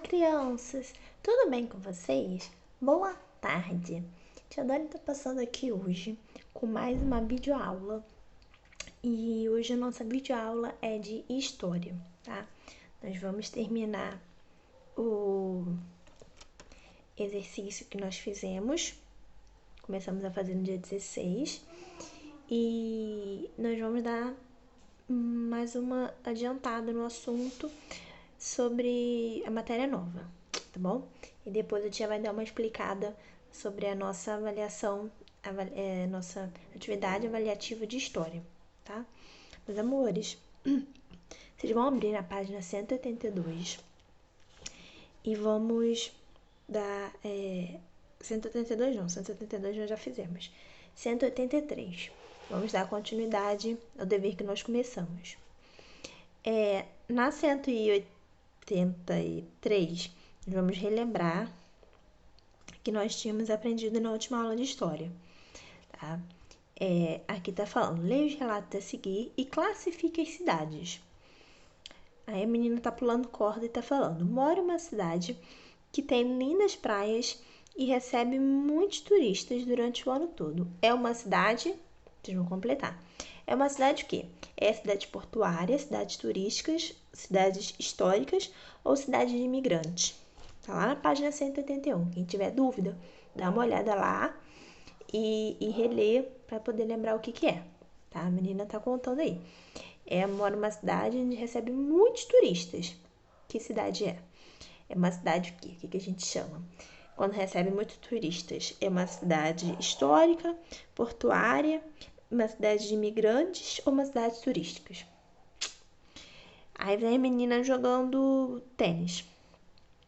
Crianças! Tudo bem com vocês? Boa tarde! Tia Dani está passando aqui hoje com mais uma videoaula. E hoje a nossa videoaula é de história, tá? Nós vamos terminar o exercício que nós fizemos. Começamos a fazer no dia 16. E nós vamos dar mais uma adiantada no assunto sobre a matéria nova, tá bom? E depois a tia vai dar uma explicada sobre a nossa avaliação, nossa atividade avaliativa de história, tá? Meus amores, vocês vão abrir a página 182 e vamos dar... 182 não, 182 nós já fizemos. 183. Vamos dar continuidade ao dever que nós começamos. Na 183, vamos relembrar que nós tínhamos aprendido na última aula de história, tá? Aqui tá falando, leia os relatos a seguir e classifique as cidades. Aí a menina tá pulando corda e tá falando, mora em uma cidade que tem lindas praias e recebe muitos turistas durante o ano todo. É uma cidade, vocês vão completar. É uma cidade o quê? É cidade portuária, cidades turísticas, cidades históricas ou cidade de imigrantes. Tá lá na página 181. Quem tiver dúvida, dá uma olhada lá e relê para poder lembrar o que é. Tá? A menina tá contando aí. Mora numa cidade onde recebe muitos turistas. Que cidade é? É uma cidade o quê? O que a gente chama? Quando recebe muitos turistas. É uma cidade histórica, portuária, uma cidade de imigrantes ou uma cidade turística. Aí vem a menina jogando tênis.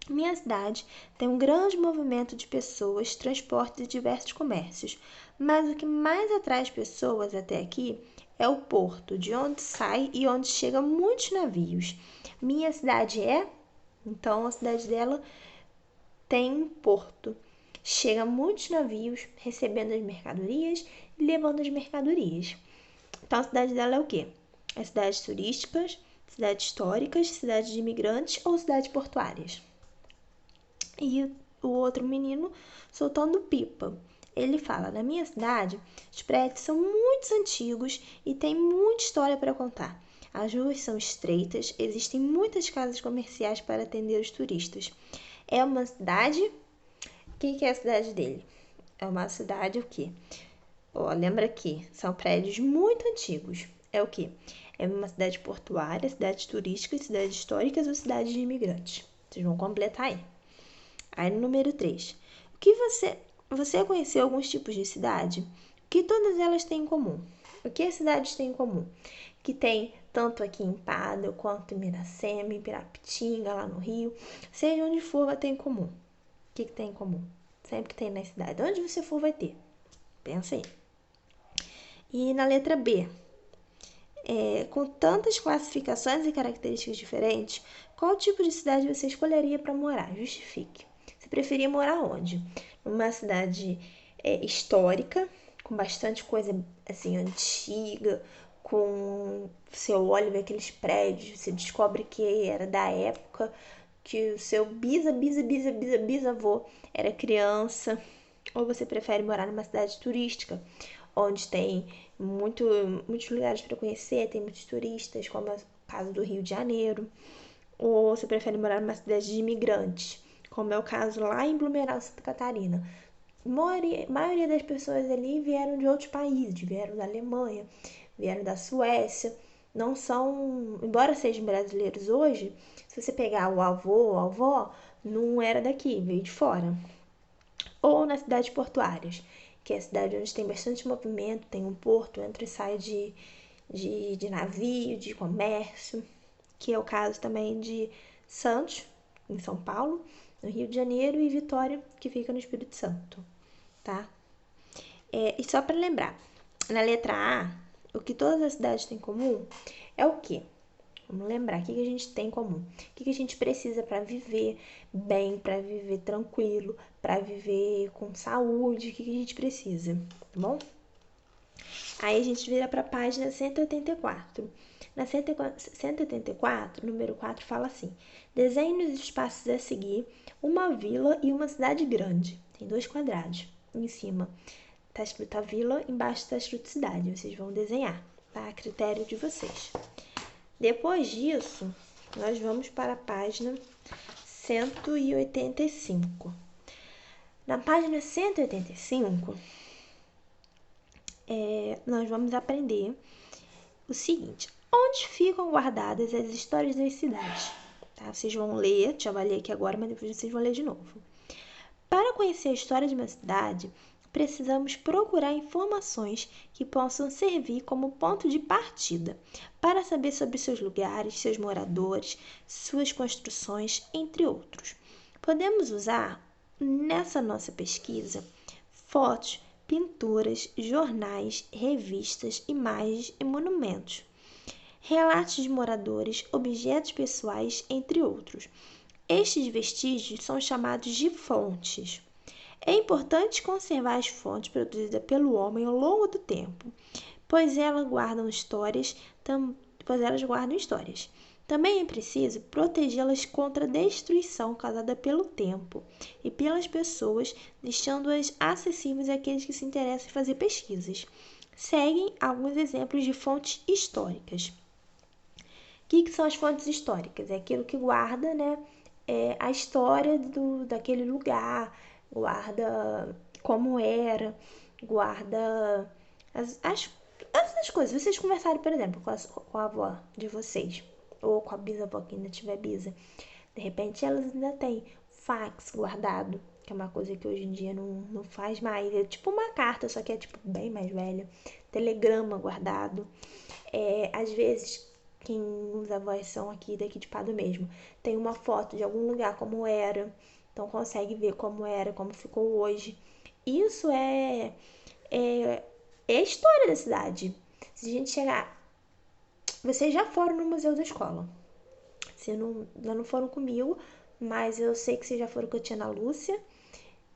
Minha cidade tem um grande movimento de pessoas, transportes e diversos comércios, mas o que mais atrai as pessoas até aqui é o porto, de onde sai e onde chegam muitos navios. Minha cidade então a cidade dela tem um porto. Chega muitos navios recebendo as mercadorias e levando as mercadorias. Então a cidade dela é o quê? É cidades turísticas, cidades históricas, cidades de imigrantes ou cidades portuárias. E o outro menino soltando pipa. Ele fala, na minha cidade, os prédios são muito antigos e tem muita história para contar. As ruas são estreitas, existem muitas casas comerciais para atender os turistas. É uma cidade... O que é a cidade dele? É uma cidade o quê? Lembra aqui, são prédios muito antigos. É o quê? É uma cidade portuária, cidades turísticas, cidades históricas ou cidades de imigrantes. Vocês vão completar aí. Aí no número 3. O que você conheceu alguns tipos de cidade? O que todas elas têm em comum? O que as cidades têm em comum? Que tem tanto aqui em Padre quanto em Miracema, em Pirapitinga, lá no Rio. Seja onde for, vai ter em comum. O que tem em comum? Sempre tem na cidade. Onde você for, vai ter. Pensa aí. E na letra B. Com tantas classificações e características diferentes, qual tipo de cidade você escolheria para morar? Justifique. Você preferia morar onde? Numa cidade histórica, com bastante coisa assim antiga, com você olha e vê aqueles prédios, você descobre que era da época que o seu bisavô era criança, ou você prefere morar numa cidade turística, onde tem muitos lugares para conhecer, tem muitos turistas, como é o caso do Rio de Janeiro, ou você prefere morar numa cidade de imigrantes, como é o caso lá em Blumenau, Santa Catarina. A maioria das pessoas ali vieram de outros países, vieram da Alemanha, vieram da Suécia, não são, embora sejam brasileiros hoje, se você pegar o avô, a avó, não era daqui, veio de fora. Ou nas cidades portuárias, que é a cidade onde tem bastante movimento, tem um porto, entra e sai de navio, de comércio, que é o caso também de Santos, em São Paulo, no Rio de Janeiro, e Vitória, que fica no Espírito Santo, tá? E só para lembrar, na letra A, o que todas as cidades têm em comum é o quê? Vamos lembrar, o que a gente tem em comum? O que a gente precisa para viver bem, para viver tranquilo, para viver com saúde? O que a gente precisa, tá bom? Aí a gente vira para a página 184. Na 184, número 4, fala assim: desenhe nos espaços a seguir uma vila e uma cidade grande. Tem 2 quadrados. Em cima está escrito a vila, embaixo está escrito cidade. Vocês vão desenhar, tá? A critério de vocês. Depois disso, nós vamos para a página 185. Na página 185, nós vamos aprender o seguinte: onde ficam guardadas as histórias das cidades? Tá? Vocês vão ler, já vai ler aqui agora, mas depois vocês vão ler de novo. Para conhecer a história de uma cidade, precisamos procurar informações que possam servir como ponto de partida para saber sobre seus lugares, seus moradores, suas construções, entre outros. Podemos usar, nessa nossa pesquisa, fotos, pinturas, jornais, revistas, imagens e monumentos, relatos de moradores, objetos pessoais, entre outros. Estes vestígios são chamados de fontes. É importante conservar as fontes produzidas pelo homem ao longo do tempo, pois elas guardam histórias. Também é preciso protegê-las contra a destruição causada pelo tempo e pelas pessoas, deixando-as acessíveis àqueles que se interessam em fazer pesquisas. Seguem alguns exemplos de fontes históricas. O que são as fontes históricas? É aquilo que guarda, né, a história daquele lugar, guarda como era, guarda essas coisas. Vocês conversaram, por exemplo, com a avó de vocês, ou com a bisavó que ainda tiver bisa. De repente, elas ainda têm fax guardado, que é uma coisa que hoje em dia não faz mais. É tipo uma carta, só que é tipo bem mais velha. Telegrama guardado. Às vezes, quem os avós são daqui de Pado mesmo, tem uma foto de algum lugar como era, então consegue ver como era, como ficou hoje. Isso é a história da cidade. Se a gente chegar... Vocês já foram no museu da escola. Vocês não foram comigo, mas eu sei que vocês já foram com a tia Ana Lúcia.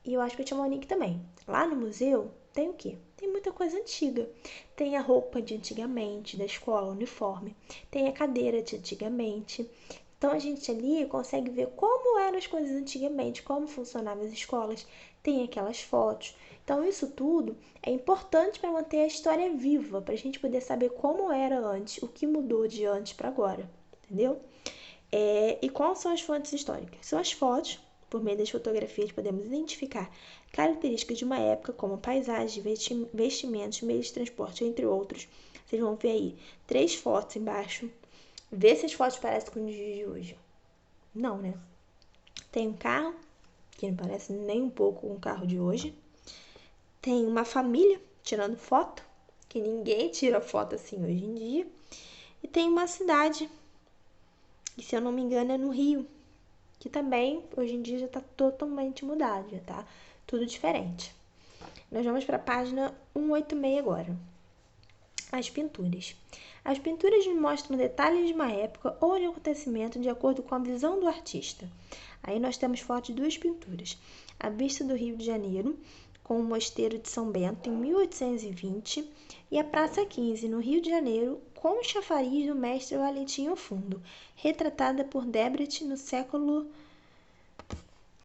E eu acho que a tia Monique também. Lá no museu tem o quê? Tem muita coisa antiga. Tem a roupa de antigamente, da escola, o uniforme. Tem a cadeira de antigamente. Então, a gente ali consegue ver como eram as coisas antigamente, como funcionavam as escolas. Tem aquelas fotos. Então, isso tudo é importante para manter a história viva, para a gente poder saber como era antes, o que mudou de antes para agora, entendeu? E quais são as fontes históricas? São as fotos. Por meio das fotografias, podemos identificar características de uma época, como paisagem, vestimentos, meios de transporte, entre outros. Vocês vão ver aí 3 fotos embaixo. Vê se as fotos parecem com os dias de hoje. Não, né? Tem um carro, que não parece nem um pouco com o carro de hoje. Tem uma família tirando foto, que ninguém tira foto assim hoje em dia. E tem uma cidade, que se eu não me engano é no Rio, que também hoje em dia já está totalmente mudado, já está tudo diferente. Nós vamos para a página 186 agora. As pinturas. As pinturas mostram detalhes de uma época ou de um acontecimento de acordo com a visão do artista. Aí nós temos fotos de 2 pinturas. A vista do Rio de Janeiro, com o Mosteiro de São Bento, em 1820, e a Praça 15, no Rio de Janeiro, com o chafariz do mestre Valentim ao fundo, retratada por Debret no século